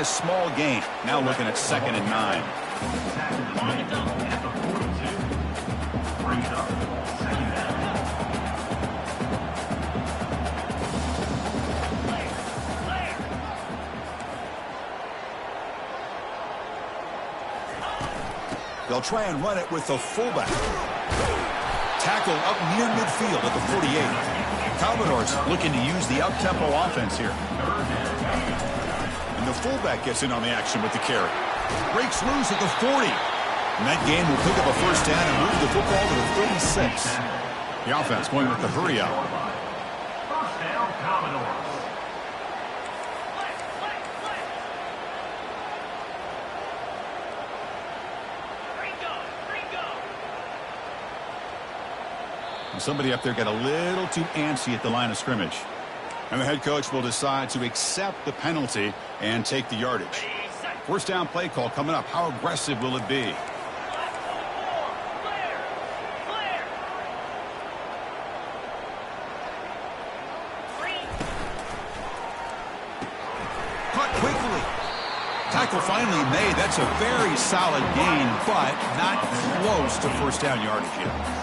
a small gain. Now looking at 2nd and 9. They'll try and run it with the fullback. Tackle up near midfield at the 48. Commodores looking to use the up-tempo offense here. And the fullback gets in on the action with the carry. Breaks loose at the 40. And that gain will pick up a first down and move the football to the 36. The offense going with the hurry up. First down, Commodores. Somebody up there got a little too antsy at the line of scrimmage. And the head coach will decide to accept the penalty and take the yardage. First down play call coming up. How aggressive will it be? Caught quickly. Tackle finally made. That's a very solid gain, but not close to first down yardage yet.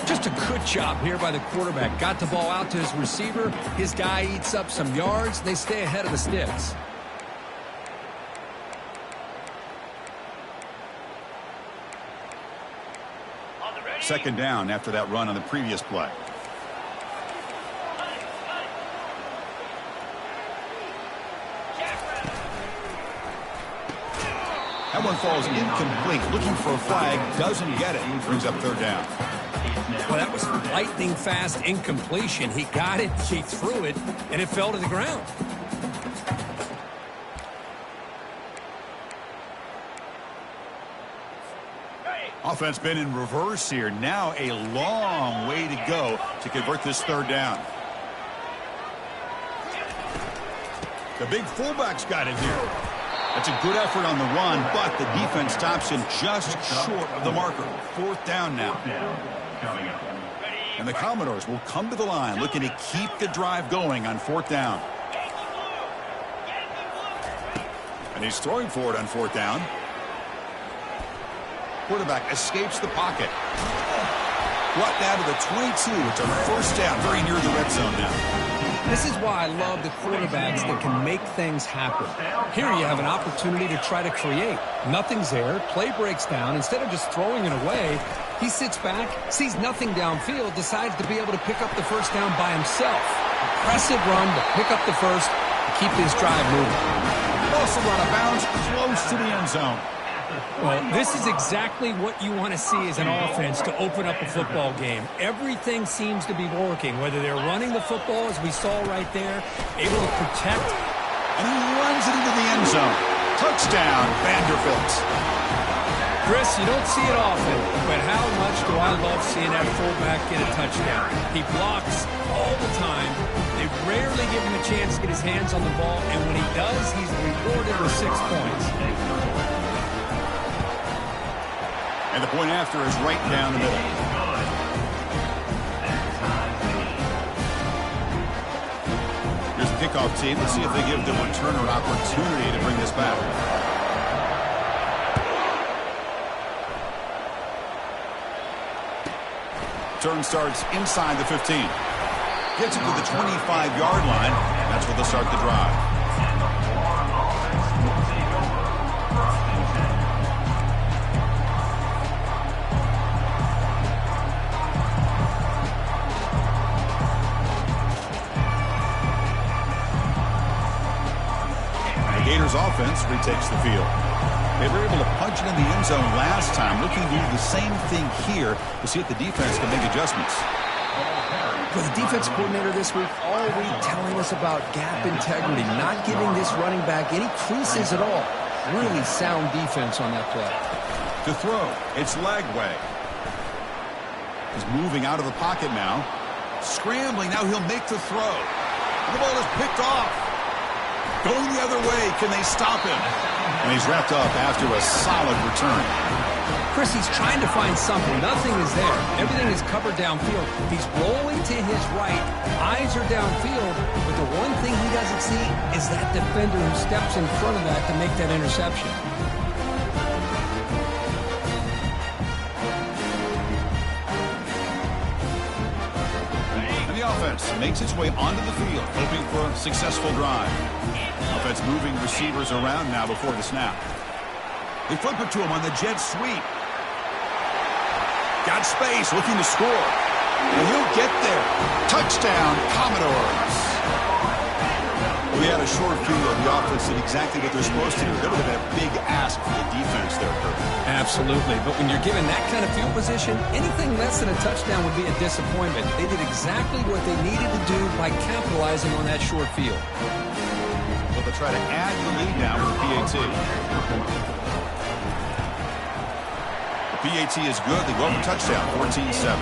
Just a good job here by the quarterback. Got the ball out to his receiver. His guy eats up some yards. They stay ahead of the sticks. Second down after that run on the previous play. That one falls incomplete. Looking for a flag. Doesn't get it. Brings up third down. Well, that was lightning fast incompletion. He got it, he threw it, and it fell to the ground. Offense been in reverse here. Now a long way to go to convert this third down. The big fullback's got it here. That's a good effort on the run, but the defense stops him just short of the marker. Fourth down now. And the Commodores will come to the line looking to keep the drive going on fourth down. And he's throwing for it on fourth down. Quarterback escapes the pocket. Brought down to the 22. It's a first down, very near the red zone now. This is why I love the quarterbacks that can make things happen. Here you have an opportunity to try to create. Nothing's there. Play breaks down. Instead of just throwing it away, he sits back, sees nothing downfield, decides to be able to pick up the first down by himself. Impressive run to pick up the first to keep this drive moving. Also run out of bounds close to the end zone. Well, this is exactly what you want to see as an offense to open up a football game. Everything seems to be working, whether they're running the football, as we saw right there, able to protect. And he runs it into the end zone. Touchdown, Vanderbilt. Chris, you don't see it often, but how much do I love seeing that fullback get a touchdown. He blocks all the time. They rarely give him a chance to get his hands on the ball, and when he does, he's rewarded with 6 points. And the point after is right down the middle. Here's the kickoff team. Let's see if they give the returner opportunity to bring this back. Turn starts inside the 15. Gets it to the 25-yard line. That's where they'll start the drive. Gators offense retakes the field. They were able to punch it in the end zone last time, looking to do the same thing here to see if the defense can make adjustments. For the defense coordinator this week, all week telling us about gap integrity, not giving this running back any creases at all. Really sound defense on that play. To throw, it's Lagway. He's moving out of the pocket now. Scrambling, now he'll make the throw. The ball is picked off. Going the other way, can they stop him? And he's wrapped up after a solid return. Chris, he's trying to find something. Nothing is there. Everything is covered downfield. He's rolling to his right. Eyes are downfield. But the one thing he doesn't see is that defender who steps in front of that to make that interception. And the offense makes its way onto the field, hoping for a successful drive. Offense moving receivers around now before the snap. They flip it to him on the jet sweep. Got space, looking to score. And he'll get there. Touchdown, Commodores. We had a short field. The offense did exactly what they're supposed to do. That would have been a big ask for the defense there, Kirk. Absolutely. But when you're given that kind of field position, anything less than a touchdown would be a disappointment. They did exactly what they needed to do by capitalizing on that short field. So they'll try to add the lead now with the PAT. PAT is good. They go for touchdown, 14-7.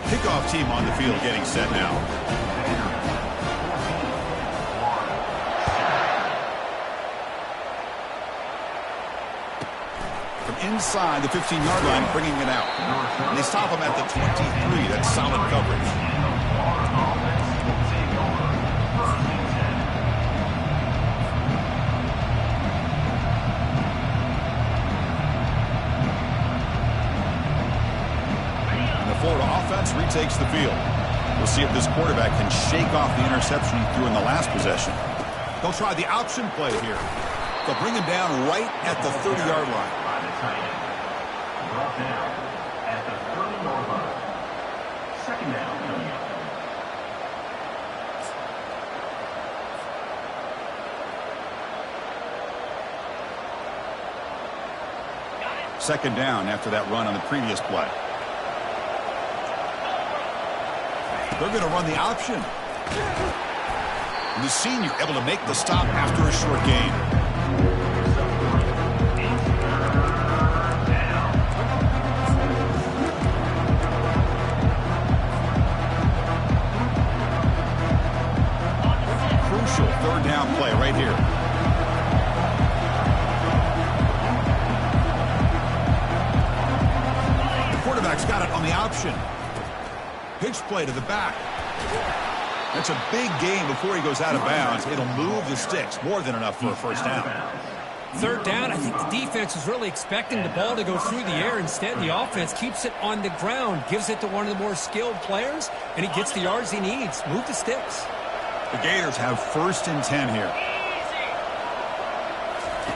Kickoff team on the field getting set now. From inside the 15-yard line, bringing it out. And they stop him at the 23. That's solid coverage. Florida offense retakes the field. We'll see if this quarterback can shake off the interception he threw in the last possession. They'll try the option play here. They'll bring him down right at the 30-yard line. Brought down at the 30-yard line. Second down. Second down after that run on the previous play. They're going to run the option. And the senior able to make the stop after a short gain. Crucial third down play right here. The quarterback's got it on the option. Pitch play to the back. That's a big gain before he goes out of bounds. It'll move the sticks. More than enough for a first down. Third down, I think the defense is really expecting the ball to go through the air. Instead, the offense keeps it on the ground, gives it to one of the more skilled players, and he gets the yards he needs. Move the sticks. The Gators have 1st and 10 here.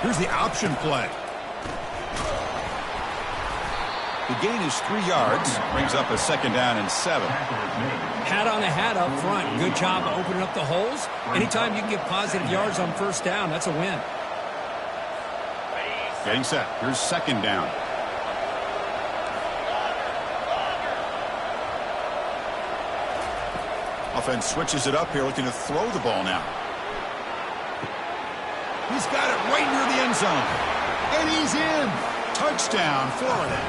Here's the option play. The gain is 3 yards, brings up a second down and 7. Hat on a hat up front. Good job of opening up the holes. Anytime you can get positive yards on first down, that's a win. Getting set. Here's second down. Offense switches it up here, looking to throw the ball now. He's got it right near the end zone. And he's in. Touchdown, Florida.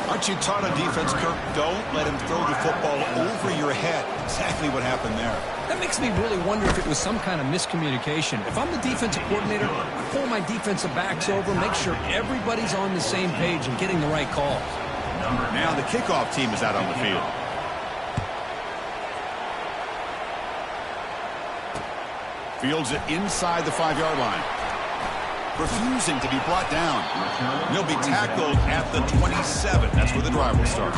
Aren't you taught on defense, Kirk? Don't let him throw the football over your head. Exactly what happened there. That makes me really wonder if it was some kind of miscommunication. If I'm the defensive coordinator, I pull my defensive backs over, make sure everybody's on the same page and getting the right calls. Now the kickoff team is out on the field. Fields it inside the 5-yard line. Refusing to be brought down. He'll be tackled at the 27. That's where the drive will start.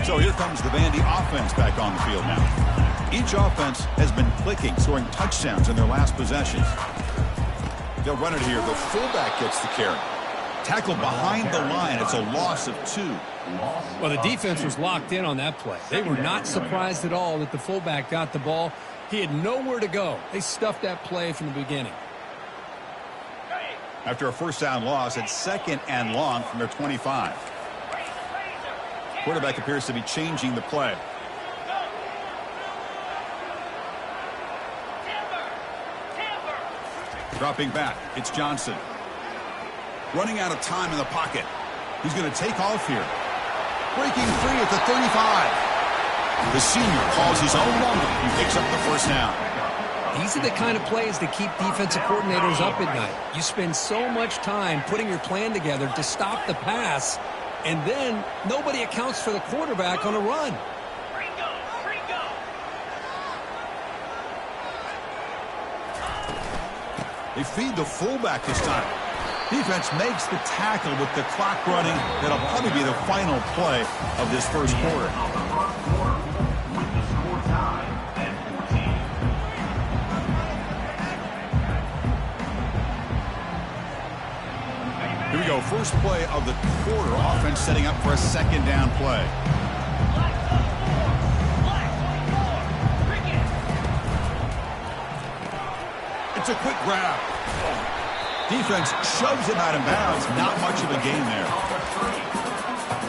So here comes the Vandy offense back on the field now. Each offense has been clicking, scoring touchdowns in their last possessions. They'll run it here. The fullback gets the carry. Tackled behind the line. It's a loss of 2. Well, the defense was locked in on that play. They were not surprised at all that the fullback got the ball. He had nowhere to go. They stuffed that play from the beginning. After a first down loss, it's 2nd and long from their 25. Quarterback appears to be changing the play. Dropping back, it's Johnson. Running out of time in the pocket. He's going to take off here. Breaking free at the 35. The senior calls his own number. He picks up the first down. These are the kind of plays that keep defensive coordinators up at night. You spend so much time putting your plan together to stop the pass, and then nobody accounts for the quarterback on a run. They feed the fullback this time. Defense makes the tackle with the clock running. That'll probably be the final play of this first quarter. Here we go. First play of the quarter. Offense setting up for a second down play. It's a quick grab. Defense shoves him out of bounds. Not much of a gain there.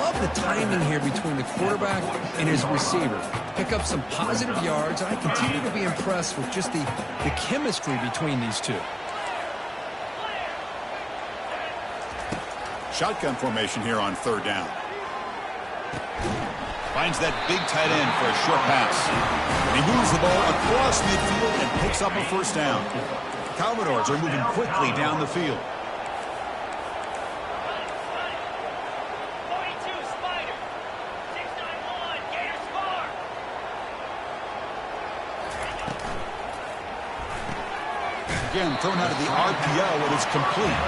Love the timing here between the quarterback and his receiver. Pick up some positive yards, and I continue to be impressed with just the chemistry between these two. Shotgun formation here on third down. Finds that big tight end for a short pass. And he moves the ball across midfield and picks up a first down. The Commodores are moving quickly down the field. Again, thrown out of the RPO, and it's complete.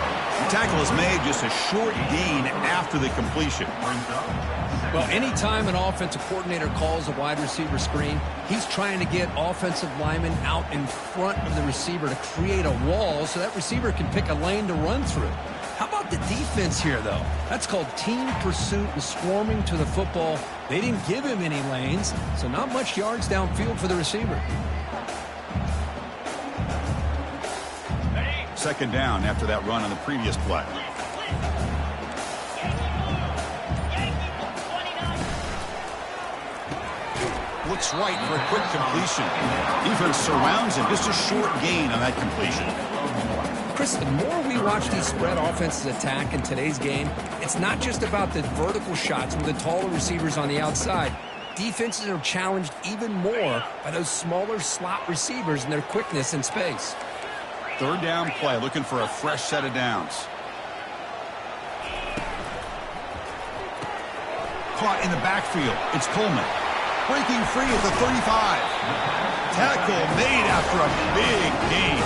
The tackle is made, just a short gain after the completion. Well, anytime an offensive coordinator calls a wide receiver screen, he's trying to get offensive linemen out in front of the receiver to create a wall so that receiver can pick a lane to run through. How about the defense here, though? That's called team pursuit and swarming to the football. They didn't give him any lanes, so not much yards downfield for the receiver. Second down after that run on the previous play. Looks right for a quick completion. Defense surrounds him. Just a short gain on that completion. Chris, the more we watch these spread offenses attack in today's game, it's not just about the vertical shots with the taller receivers on the outside. Defenses are challenged even more by those smaller slot receivers and their quickness in space. Third down play, looking for a fresh set of downs. Caught in the backfield. It's Coleman. Breaking free at the 35. Tackle made after a big gain.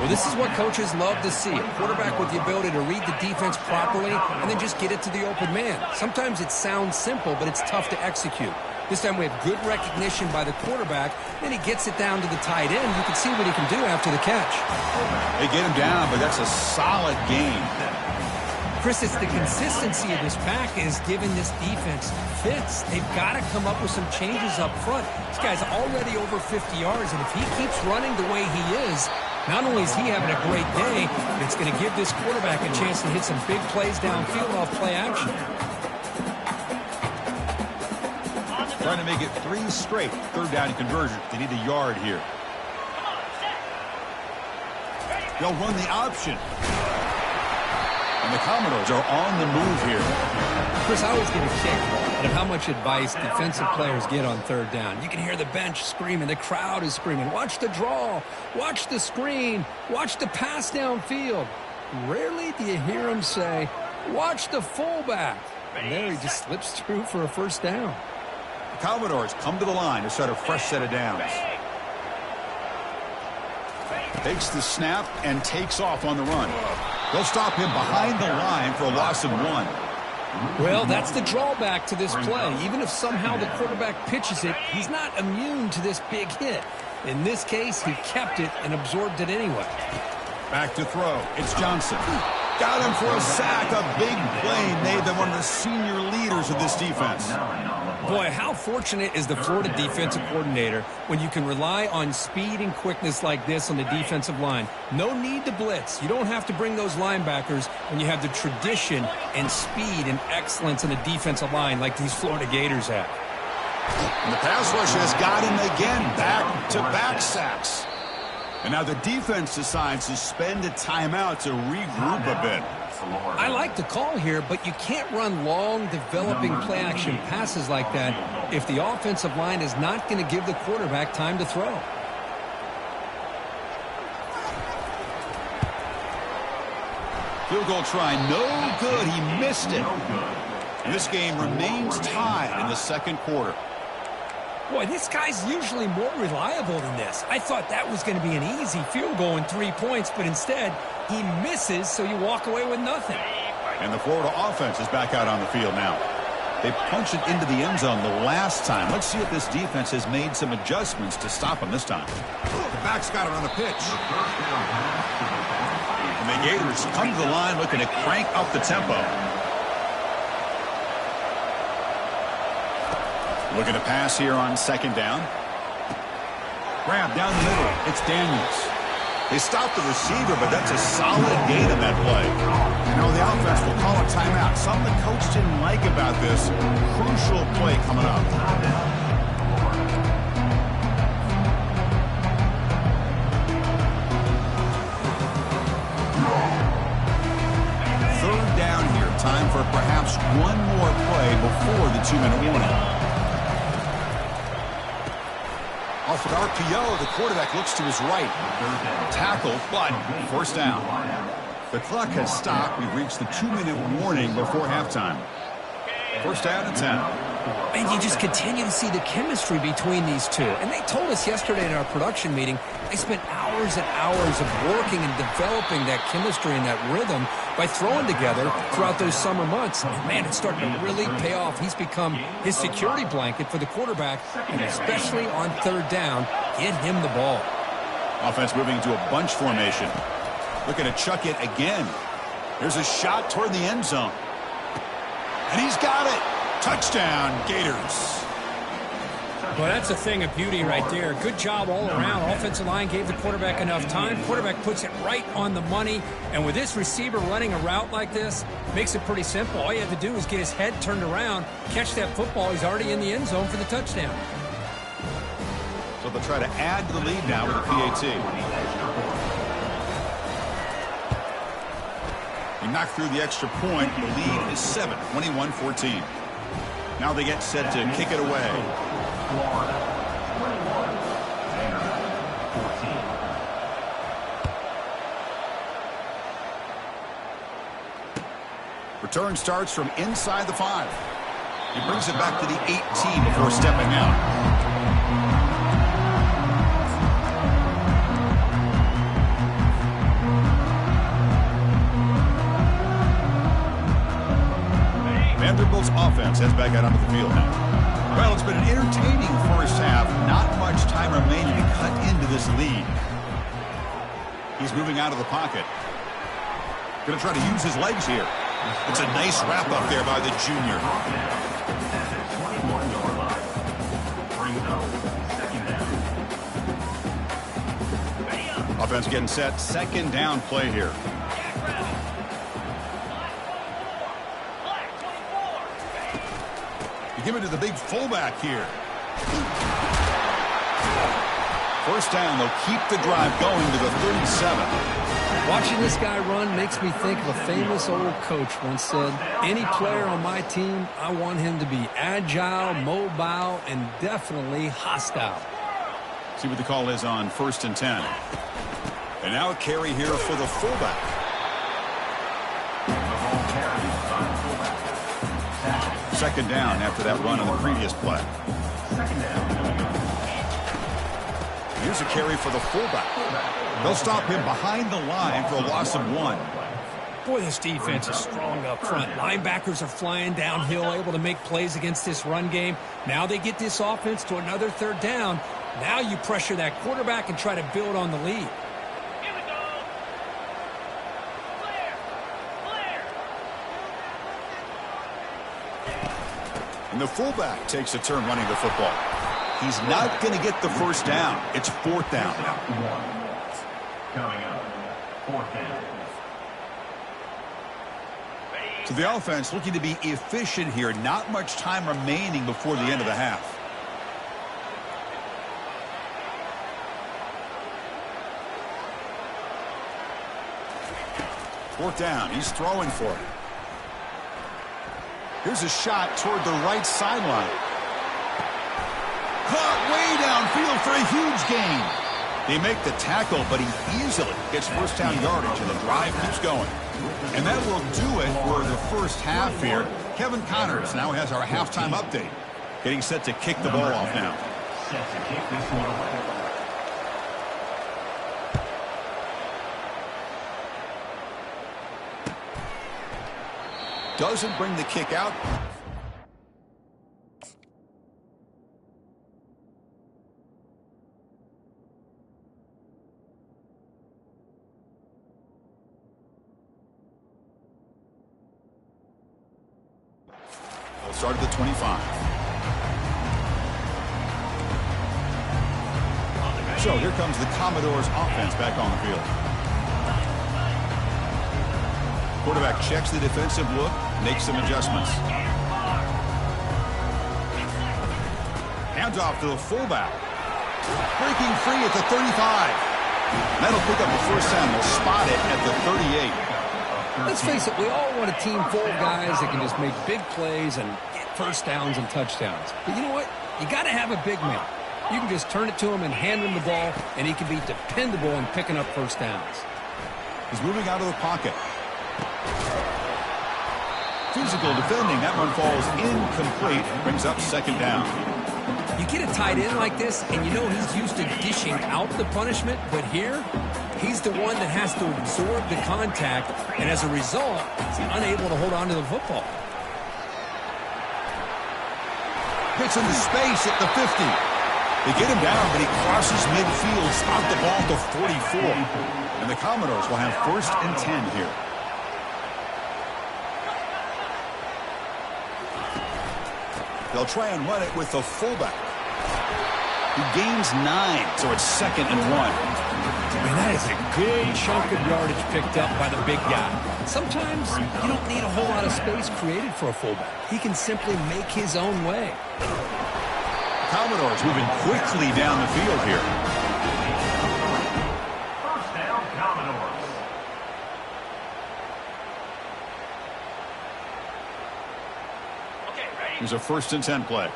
Well, this is what coaches love to see. A quarterback with the ability to read the defense properly and then just get it to the open man. Sometimes it sounds simple, but it's tough to execute. This time we have good recognition by the quarterback. Then he gets it down to the tight end. You can see what he can do after the catch. They get him down, but that's a solid gain. Chris, it's the consistency of this pack is giving this defense fits. They've got to come up with some changes up front. This guy's already over 50 yards, and if he keeps running the way he is, not only is he having a great day, but it's going to give this quarterback a chance to hit some big plays downfield off play action. Trying to make it 3 straight. Third down conversion. They need a yard here. They'll run the option. And the Commodores are on the move here. Chris, I always get a kick out of how much advice defensive players get on third down. You can hear the bench screaming. The crowd is screaming. Watch the draw. Watch the screen. Watch the pass downfield. Rarely do you hear them say, watch the fullback. And there he just slips through for a first down. The Commodores come to the line to start a fresh set of downs. Takes the snap and takes off on the run. They'll stop him behind the line for a loss of 1. Well, that's the drawback to this play. Even if somehow the quarterback pitches it, he's not immune to this big hit. In this case, he kept it and absorbed it anyway. Back to throw. It's Johnson. Got him for a sack. A big play made them one of the senior leaders of this defense. Boy, how fortunate is the Florida defensive coordinator when you can rely on speed and quickness like this on the defensive line. No need to blitz. You don't have to bring those linebackers when you have the tradition and speed and excellence in the defensive line like these Florida Gators have. And the pass rush has got him again. Back-to-back sacks. And now the defense decides to spend a timeout to regroup a bit. I like the call here, but you can't run long, developing play-action passes like that if the offensive line is not going to give the quarterback time to throw. Field goal try, no good. He missed it. And this game remains tied in the second quarter. Boy, this guy's usually more reliable than this. I thought that was going to be an easy field goal and 3 points, but instead he misses, so you walk away with nothing. And the Florida offense is back out on the field now. They punched it into the end zone the last time. Let's see if this defense has made some adjustments to stop him this time. The back's got it on the pitch. And the Gators come to the line looking to crank up the tempo. Looking to pass here on second down. Grab down the middle. It's Daniels. They stopped the receiver, but that's a solid gain in that play. Now the offense will call a timeout. Something the coach didn't like about this crucial play coming up. Third down here. Time for perhaps one more play before the 2-minute warning. Off an RPO, the quarterback looks to his right. Tackle, but first down. The clock has stopped. We've reached the 2-minute warning before halftime. First down and 10. And you just continue to see the chemistry between these two. And they told us yesterday in our production meeting, they spent hours and hours of working and developing that chemistry and that rhythm by throwing together throughout those summer months. And man, it's starting to really pay off. He's become his security blanket for the quarterback, and especially on third down, get him the ball. Offense moving into a bunch formation. Looking to chuck it again. There's a shot toward the end zone. And he's got it. Touchdown, Gators. Well, that's a thing of beauty right there. Good job all around. Offensive line gave the quarterback enough time. Quarterback puts it right on the money. And with this receiver running a route like this, makes it pretty simple. All you have to do is get his head turned around, catch that football. He's already in the end zone for the touchdown. So they'll try to add to the lead now with a PAT. He knocked through the extra point. The lead is 7, 21-14. Now they get set to kick it away. Return starts from inside the 5. He brings it back to the 18 before stepping out. Vanderbilt's offense heads back out onto the field now. Well, it's been an entertaining first half. Not much time remaining to cut into this lead. He's moving out of the pocket. Going to try to use his legs here. It's a nice wrap up there by the junior. Offense getting set. Second down play here. You give it to the big fullback here. First down, they'll keep the drive going to the 37. Watching this guy run makes me think of a famous old coach once said, any player on my team, I want him to be agile, mobile, and definitely hostile. See what the call is on 1st and 10. And now a carry here for the fullback. Second down after that run on the previous play. Here's a carry for the fullback. They'll stop him behind the line for a loss of 1. Boy, this defense is strong up front. Linebackers are flying downhill, able to make plays against this run game. Now they get this offense to another third down. Now you pressure that quarterback and try to build on the lead. And the fullback takes a turn running the football. He's not going to get the first down. It's 4th down. Coming up, 4th down. So the offense looking to be efficient here. Not much time remaining before the end of the half. Fourth down. He's throwing for it. Here's a shot toward the right sideline. Caught way downfield for a huge gain. They make the tackle, but he easily gets first down yardage, and the drive keeps going. And that will do it for the first half here. Kevin Connors now has our halftime update. Getting set to kick the ball off now. Set to kick this one away. Doesn't bring the kick out. They'll start at the 25. So here comes the Commodores offense back on the field. Quarterback checks the defensive look, makes some adjustments. Hands off to the fullback. Breaking free at the 35. That'll pick up the first down. They'll spot it at the 38. Let's face it, we all want a team full of guys that can just make big plays and get first downs and touchdowns. But you know what? You got to have a big man. You can just turn it to him and hand him the ball, and he can be dependable in picking up first downs. He's moving out of the pocket. Physical defending. That one falls incomplete. Brings up second down. You get a tight end like this, and you know he's used to dishing out the punishment, but here, he's the one that has to absorb the contact, and as a result, he's unable to hold on to the football. Hits into space at the 50. They get him down, but he crosses midfield, spot the ball to 44. And the Commodores will have first and 10 here. They'll try and run it with the fullback. He gains 9, so it's second and 1. Man, that is a good chunk of yardage picked up by the big guy. Sometimes you don't need a whole lot of space created for a fullback. He can simply make his own way. Commodores moving quickly down the field here. First down, Commodores. Here's a first and 10 play.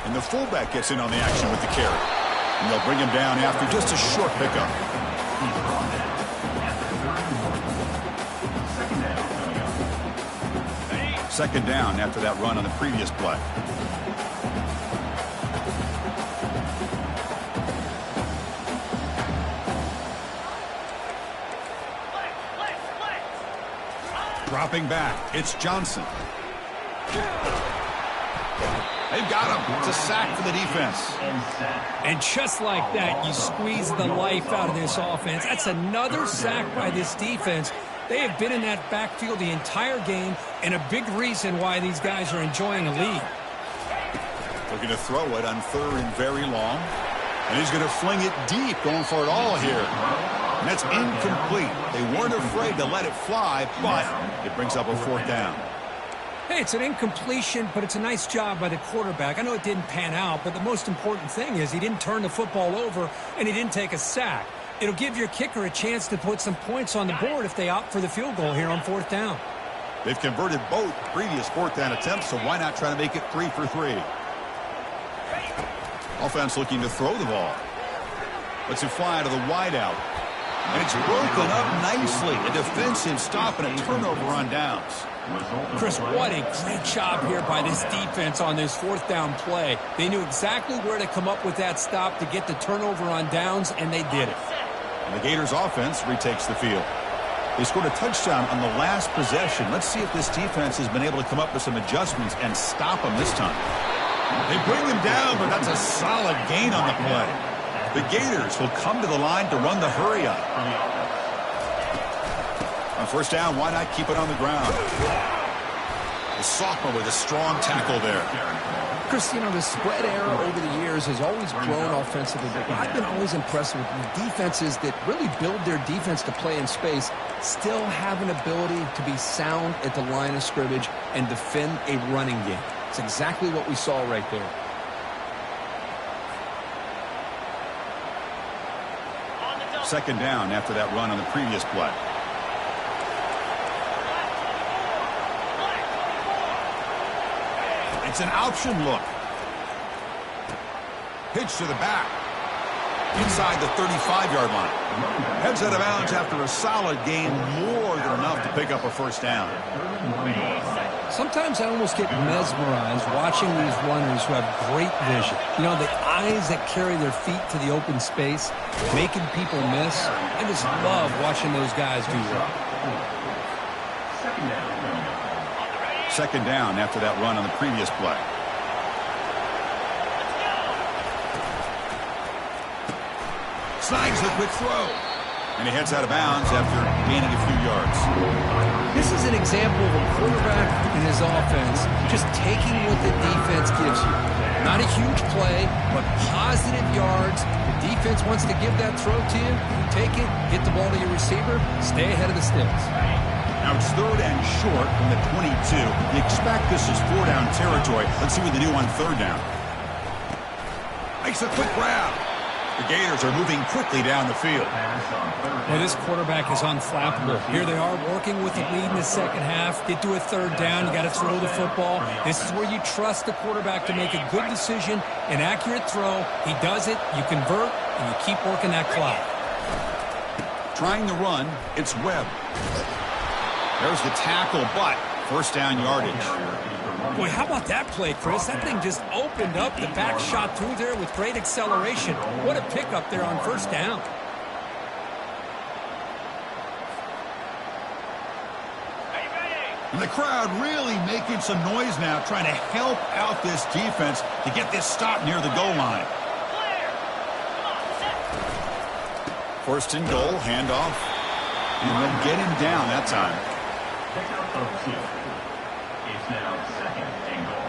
And the fullback gets in on the action with the carry. And they'll bring him down after just a short pickup. Second down after that run on the previous play. Dropping back, it's Johnson. They've got him. It's a sack for the defense. And just like that, you squeeze the life out of this offense. That's another sack by this defense. They have been in that backfield the entire game, and a big reason why these guys are enjoying a lead. Looking to throw it on third and very long. And he's going to fling it deep, going for it all here. And that's incomplete. They weren't afraid to let it fly, but it brings up a fourth down. Hey, it's an incompletion, but it's a nice job by the quarterback. I know it didn't pan out, but the most important thing is he didn't turn the football over, and he didn't take a sack. It'll give your kicker a chance to put some points on the board if they opt for the field goal here on fourth down. They've converted both previous fourth down attempts, so why not try to make it 3 for 3? Offense looking to throw the ball. Lets it fly to the wideout. And it's broken up nicely. A defensive stop and a turnover on downs. Chris, what a great job here by this defense on this fourth down play. They knew exactly where to come up with that stop to get the turnover on downs, and they did it. And the Gators offense retakes the field. They scored a touchdown on the last possession. Let's see if this defense has been able to come up with some adjustments and stop them this time. They bring him down, but that's a solid gain on the play. The Gators will come to the line to run the hurry up. On first down, why not keep it on the ground? The sophomore with a strong tackle there. Chris, you know, the spread era over the years has always grown offensively, but what I've been always impressed with the defenses that really build their defense to play in space still have an ability to be sound at the line of scrimmage and defend a running game. It's exactly what we saw right there. Second down after that run on the previous play. It's an option look. Pitch to the back. Inside the 35-yard line. Heads out of bounds after a solid gain, more than enough to pick up a first down. Sometimes I almost get mesmerized watching these runners who have great vision. You know, the eyes that carry their feet to the open space, making people miss. I just love watching those guys do that. Second down after that run on the previous play. Snags the quick throw. And he heads out of bounds after gaining a few yards. This is an example of a quarterback in his offense just taking what the defense gives you. Not a huge play, but positive yards. The defense wants to give that throw to you. You take it, get the ball to your receiver, stay ahead of the sticks. Now it's third and short from the 22. You expect this is four-down territory. Let's see what they do on third down. Makes a quick grab. The Gators are moving quickly down the field. Well, this quarterback is unflappable. Here they are working with the lead in the second half. Get to a third down. You got to throw the football. This is where you trust the quarterback to make a good decision, an accurate throw. He does it, you convert, and you keep working that clock. Trying to run, it's Webb. There's the tackle, but first down yardage. Boy, how about that play, Chris? That thing just opened up. The back shot through there with great acceleration. What a pickup there on first down. And the crowd really making some noise now, trying to help out this defense to get this stop near the goal line. First and goal, handoff. And they'll get him down that time. Pickup of 2. It's now second and goal.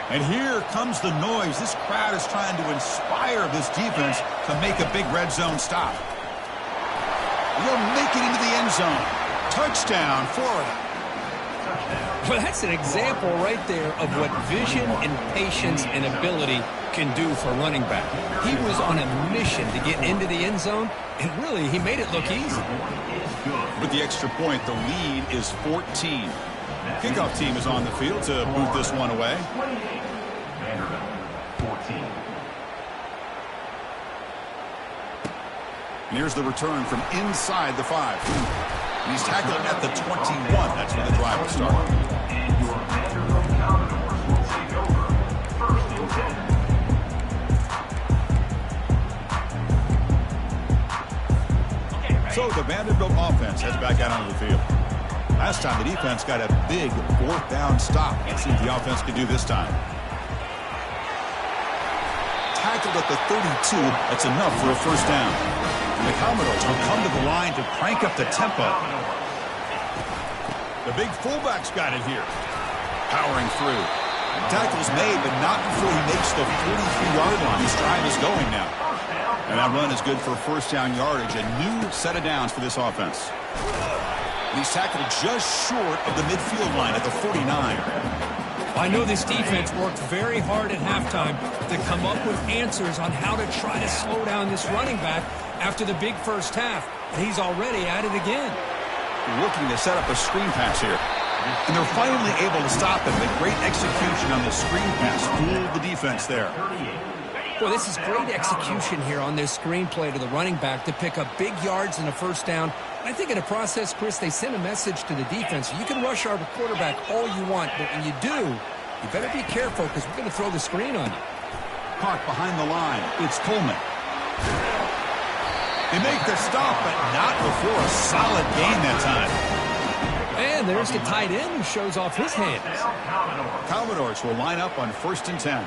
And here comes the noise. This crowd is trying to inspire this defense to make a big red zone stop. They'll make it into the end zone. Touchdown, Florida. Well, that's an example right there of what vision and patience and ability can do for a running back. He was on a mission to get into the end zone, and really, he made it look easy. With the extra point, the lead is 14. Kickoff team is on the field to boot this one away. 14. And here's the return from inside the 5. And he's tackled at the 21. That's where the drive will start. And your Vanderbilt Commodores will take over. First and 10. So the Vanderbilt offense heads back out onto the field. Last time the defense got a big fourth down stop. Let's see if the offense can do this time. Tackled at the 32. That's enough for a first down. And the Commodores will come to the line to crank up the tempo. The big fullback's got it here. Powering through. Tackle's made, but not before he makes the 43-yard line. This drive is going now. And that run is good for first down yardage. A new set of downs for this offense. He's tackled just short of the midfield line at the 49. I know this defense worked very hard at halftime to come up with answers on how to try to slow down this running back after the big first half. And he's already at it again. Looking to set up a screen pass here. And they're finally able to stop him. The great execution on the screen pass fooled the defense there. Well, this is great execution here on this screenplay to the running back to pick up big yards and a first down. I think in the process, Chris, they send a message to the defense. You can rush our quarterback all you want, but when you do, you better be careful because we're going to throw the screen on you. Park behind the line. It's Coleman. They make the stop, but not before a solid gain that time. And there's the tight end who shows off his hands. Commodores will line up on 1st and 10.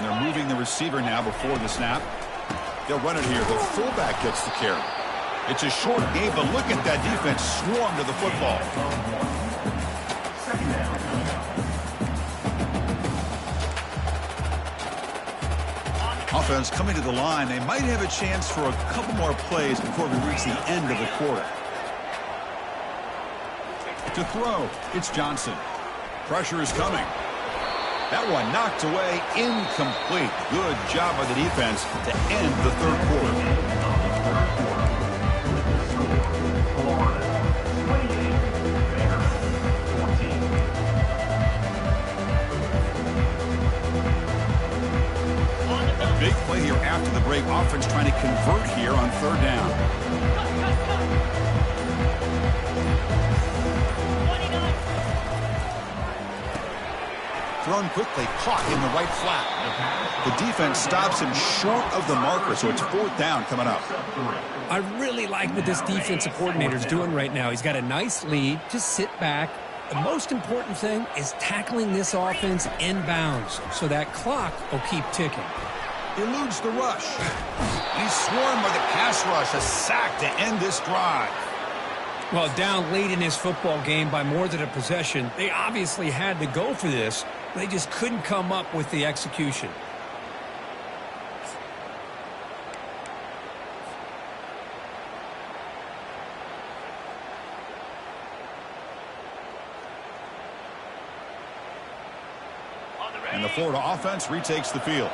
And they're moving the receiver now before the snap. They'll run it here. The fullback gets the carry. It's a short game, but look at that defense swarm to the football. Offense coming to the line. They might have a chance for a couple more plays before we reach the end of the quarter. To throw, it's Johnson. Pressure is coming. That one knocked away, incomplete. Good job by the defense to end the third quarter. A big play here after the break. Offense trying to convert here on third down. Thrown quickly, caught in the right flat. The defense stops him short of the marker, so it's fourth down coming up. I really like what this defensive coordinator is doing right now. He's got a nice lead. Just sit back. The most important thing is tackling this offense inbounds so that clock will keep ticking. Eludes the rush. He's swarmed by the pass rush. A sack to end this drive. Well, down late in this football game by more than a possession, they obviously had to go for this. They just couldn't come up with the execution. And the Florida offense retakes the field.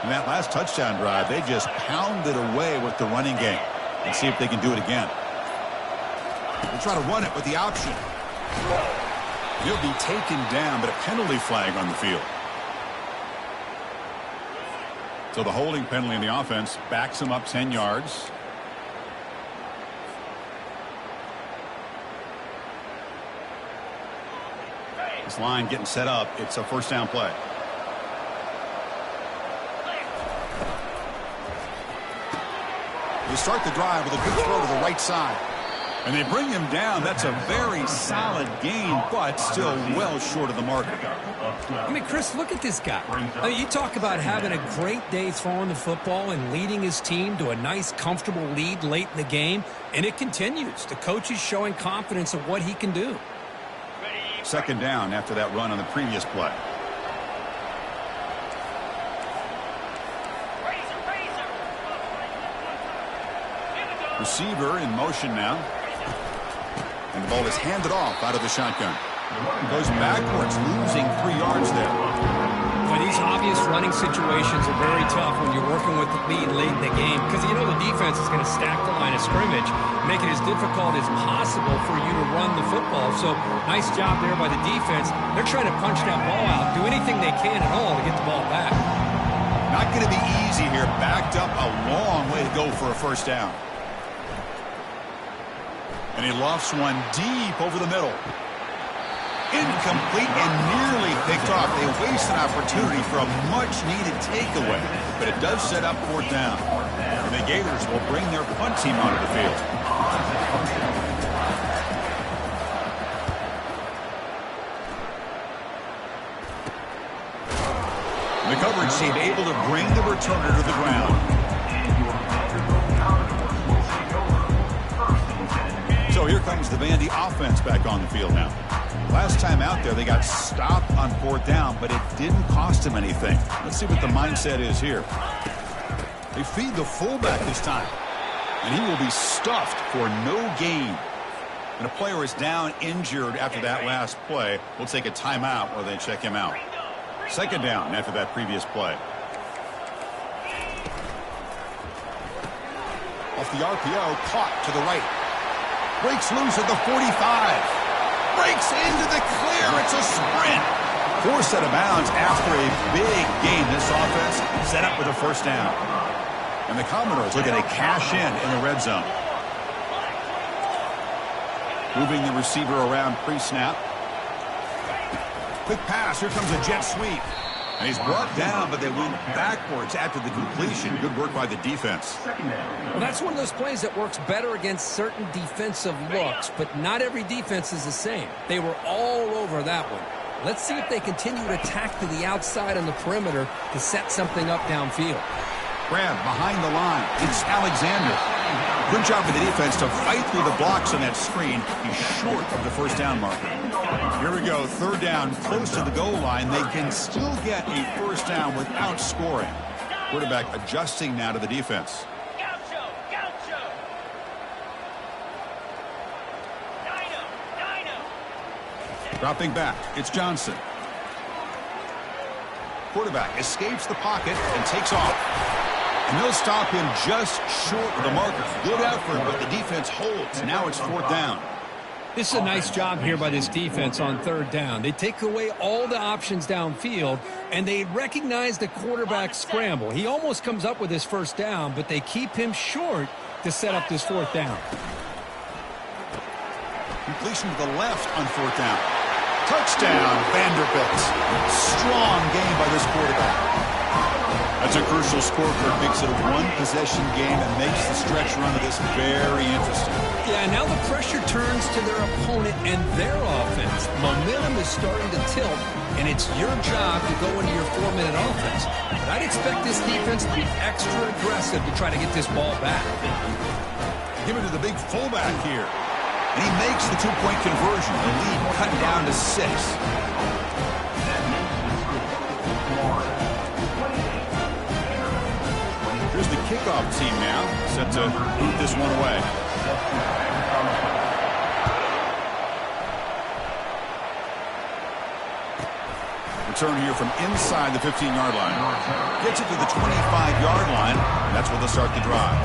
In that last touchdown drive, they just pounded away with the running game. Let's see if they can do it again. They try to run it with the option. He'll be taken down, but a penalty flag on the field. So the holding penalty in the offense backs him up 10 yards. This line getting set up. It's a first down play. They start the drive with a good throw to the right side. And they bring him down. That's a very solid gain, but still well short of the marker. I mean, Chris, look at this guy. I mean, you talk about having a great day throwing the football and leading his team to a nice, comfortable lead late in the game, and it continues. The coach is showing confidence of what he can do. Second down after that run on the previous play. Receiver in motion now. And the ball is handed off out of the shotgun. Goes backwards, losing 3 yards there. Well, these obvious running situations are very tough when you're working with the lead late in the game because you know the defense is going to stack the line of scrimmage, make it as difficult as possible for you to run the football. So, nice job there by the defense. They're trying to punch that ball out, do anything they can at all to get the ball back. Not going to be easy here. Backed up a long way to go for a first down. And he lofts one deep over the middle. Incomplete and nearly picked off. They waste an opportunity for a much-needed takeaway. But it does set up fourth down. And the Gators will bring their punt team onto the field. The coverage team able to bring the returner to the ground. So here comes the Vandy offense back on the field now. Last time out there, they got stopped on fourth down, but it didn't cost them anything. Let's see what the mindset is here. They feed the fullback this time, and he will be stuffed for no gain. And a player is down injured after that last play. We'll take a timeout while they check him out. Second down after that previous play. Off the RPO, caught to the right. Breaks loose at the 45. Breaks into the clear. It's a sprint. Forced out of bounds after a big game. This offense set up with a first down. And the Commodores looking to cash in the red zone. Moving the receiver around pre-snap. Quick pass. Here comes a jet sweep. And he's brought down, but they went backwards after the completion. Good work by the defense. Well, that's one of those plays that works better against certain defensive looks, but not every defense is the same. They were all over that one. Let's see if they continue to attack to the outside on the perimeter to set something up downfield. Grab behind the line. It's Alexander. Good job for the defense to fight through the blocks on that screen. He's short of the first down marker. Here we go. Third down, close to the goal line. They can still get a first down without scoring. Quarterback adjusting now to the defense. Dropping back, it's Johnson. Quarterback escapes the pocket and takes off. And they'll stop him just short of the marker. Good effort, but the defense holds. Now it's fourth down. This is a nice job here by this defense on third down. They take away all the options downfield, and they recognize the quarterback scramble. He almost comes up with his first down, but they keep him short to set up this fourth down. Completion to the left on fourth down. Touchdown, Vanderbilt. Strong game by this quarterback. That's a crucial scorecard. Makes it a one-possession game and makes the stretch run of this very interesting. Yeah, now the pressure turns to their opponent and their offense. Momentum is starting to tilt, and it's your job to go into your 4-minute offense. But I'd expect this defense to be extra aggressive to try to get this ball back. Give it to the big fullback here. And he makes the two-point conversion. The lead cut down to 6. Here's the kickoff team now, set to boot this one away. Return here from inside the 15-yard line. Gets it to the 25-yard line, and that's where they'll start the drive.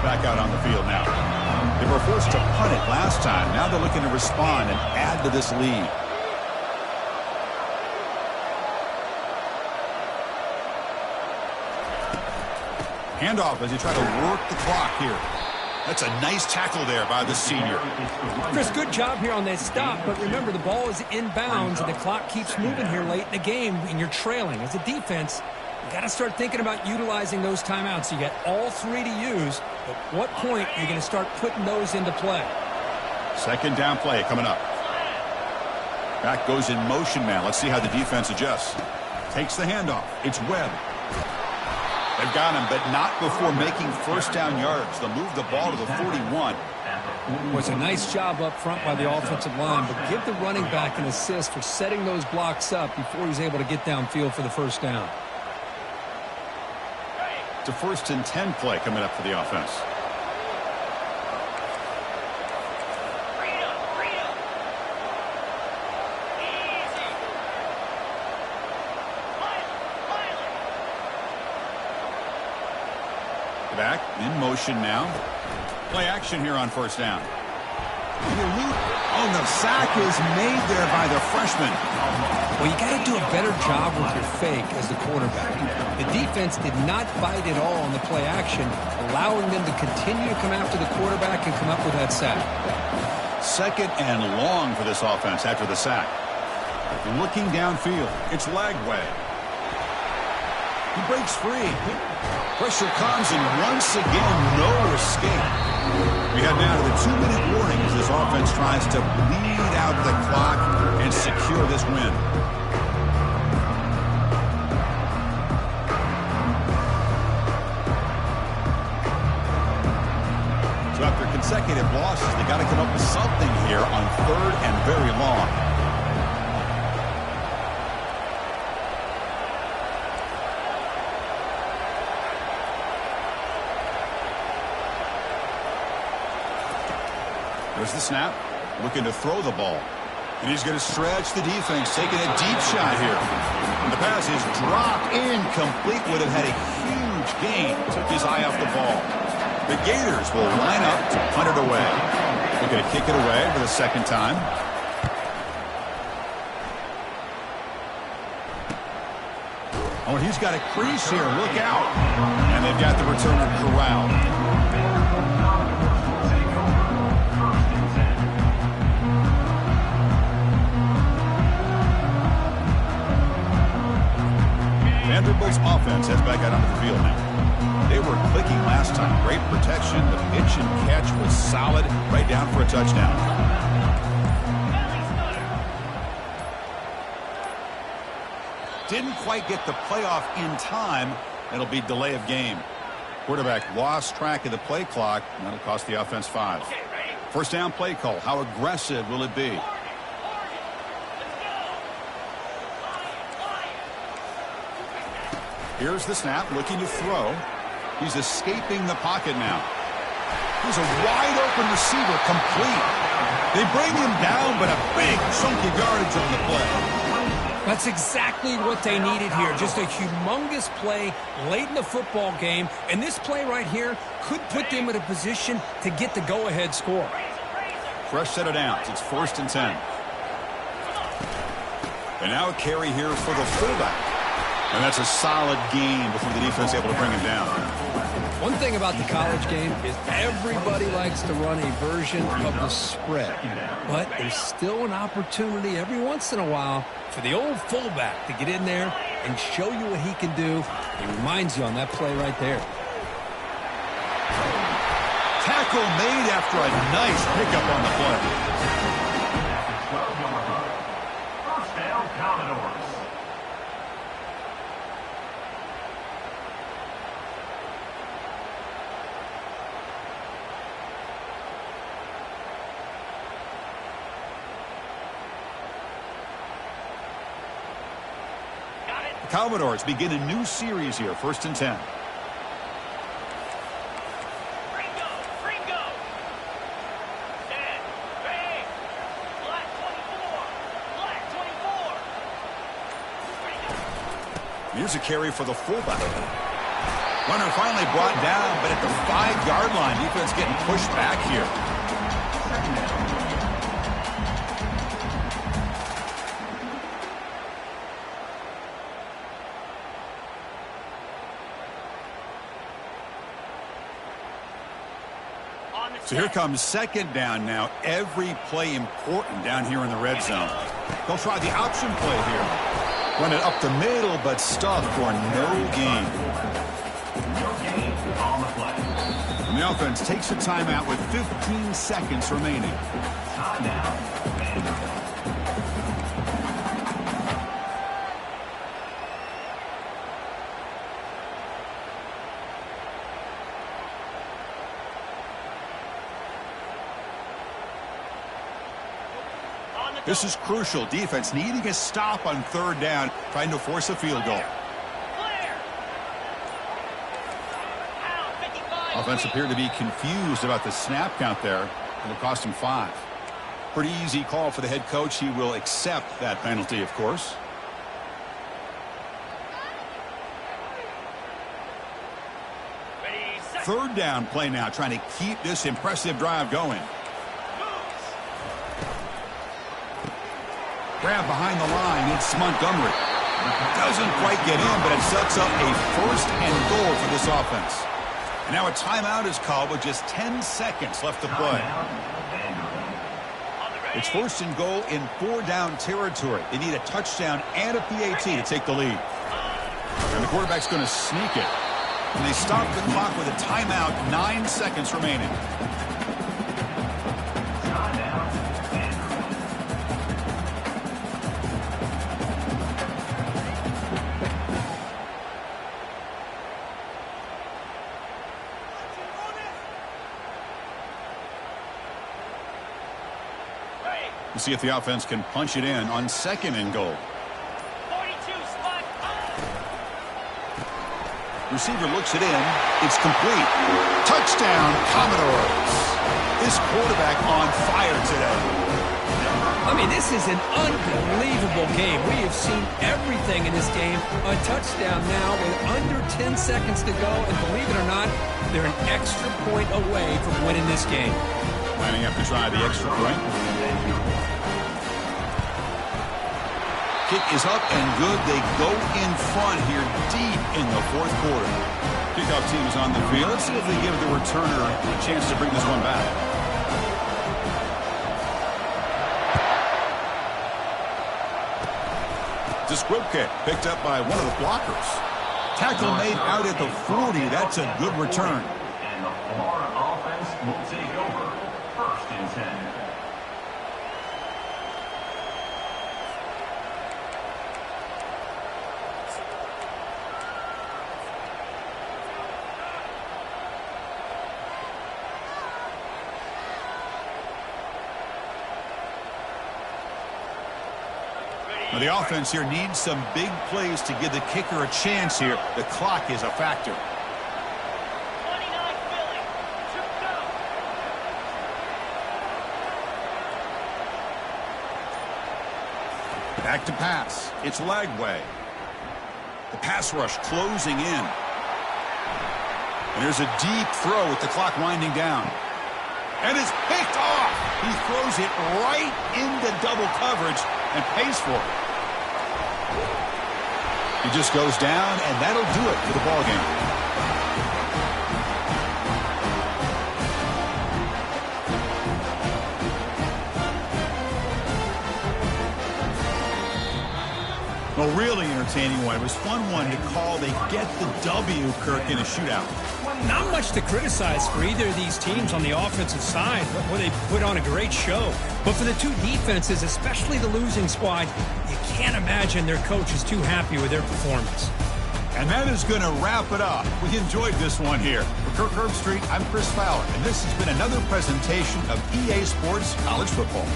Back out on the field now. They were forced to punt it last time. Now they're looking to respond and add to this lead. Handoff as you try to work the clock here. That's a nice tackle there by the senior. Chris, good job here on that stop, but remember the ball is inbounds and the clock keeps moving here late in the game and you're trailing. As a defense, you got to start thinking about utilizing those timeouts. You got all 3 to use. At what point are you going to start putting those into play? Second down play coming up. Back goes in motion now. Let's see how the defense adjusts. Takes the handoff. It's Webb. They've got him, but not before making first down yards. They'll move the ball to the 41. Was a nice job up front by the offensive line, but give the running back an assist for setting those blocks up before he's able to get downfield for the first down. It's a 1st and 10 play coming up for the offense. Back in motion now. Play action here on first down. Oh, the sack is made there by the freshman. Well, you got to do a better job with your fake as the quarterback. The defense did not bite at all on the play action, allowing them to continue to come after the quarterback and come up with that sack. Second and long for this offense after the sack. Looking downfield, it's Lagway. He breaks free. Pressure comes, and once again, no escape. We head now to the 2-minute warning as this offense tries to bleed out the clock and secure this win. So after consecutive losses, they got to come up with something here on 3rd and very long. There's the snap, looking to throw the ball. And he's going to stretch the defense, taking a deep shot here. And the pass is dropped incomplete, would have had a huge gain. Took his eye off the ball. The Gators will line up to punt it away. Looking to kick it away for the second time. Oh, and he's got a crease here. Look out. And they've got the returner corralled. Vanderbilt's offense has back out onto the field now. They were clicking last time. Great protection. The pitch and catch was solid. Right down for a touchdown. Didn't quite get the playoff in time. It'll be delay of game. Quarterback lost track of the play clock. And that'll cost the offense 5. First down play call. How aggressive will it be? Here's the snap, looking to throw. He's escaping the pocket now. He's a wide-open receiver, complete. They bring him down, but a big chunk of yardage on the play. That's exactly what they needed here. Just a humongous play late in the football game. And this play right here could put them in a position to get the go-ahead score. Fresh set of downs. It's 1st and 10. And now a carry here for the fullback. And that's a solid gain before the defense is able to bring him down. One thing about the college game is everybody likes to run a version of the spread. But there's still an opportunity every once in a while for the old fullback to get in there and show you what he can do. He reminds you on that play right there. Tackle made after a nice pickup on the play. First down, Commodores. The Commodores begin a new series here. 1st and 10. Here's a carry for the fullback. Runner finally brought down, but at the 5-yard line, defense getting pushed back here. So here comes 2nd down now. Every play important down here in the red zone. They'll try the option play here. Run it up the middle, but stuck for no gain. And the offense takes a timeout with 15 seconds remaining. This is crucial. Defense needing a stop on 3rd down, trying to force a field goal. Offense appeared to be confused about the snap count there. It'll cost him 5. Pretty easy call for the head coach. He will accept that penalty, of course. Third down play now, trying to keep this impressive drive going. Grab behind the line. It's Montgomery. Doesn't quite get in, but it sets up a 1st and goal for this offense. And now a timeout is called with just 10 seconds left to play. It's 1st and goal in 4-down territory. They need a touchdown and a PAT to take the lead. And the quarterback's going to sneak it. And they stop the clock with a timeout, 9 seconds remaining. We'll see if the offense can punch it in on 2nd and goal. 42 spot. Receiver looks it in. It's complete. Touchdown, Commodores. This quarterback on fire today. I mean, this is an unbelievable game. We have seen everything in this game. A touchdown now with under 10 seconds to go. And believe it or not, they're an extra point away from winning this game. Lining up to try the extra point. Kick is up and good. They go in front here deep in the 4th quarter. Kickoff team is on the field. Let's see if they give the returner a chance to bring this one back. a squib kick picked up by one of the blockers. Tackle made out at the 40. That's a good return. And the Florida offense will take over. 1st and 10. Now, the offense here needs some big plays to give the kicker a chance here. The clock is a factor. 29 Philly to go. Back to pass. It's Lagway. The pass rush closing in. And there's a deep throw with the clock winding down. And it's picked off. He throws it right into double coverage and pays for it. He just goes down, and that'll do it for the ball game. Well, really entertaining one. It was fun one to call. They get the W, Kirk, in a shootout. Not much to criticize for either of these teams on the offensive side, where they put on a great show. But for the two defenses, especially the losing squad, you can't imagine their coach is too happy with their performance. And that is going to wrap it up. We enjoyed this one here. For Kirk Herbstreit, I'm Chris Fowler, and this has been another presentation of EA Sports College Football.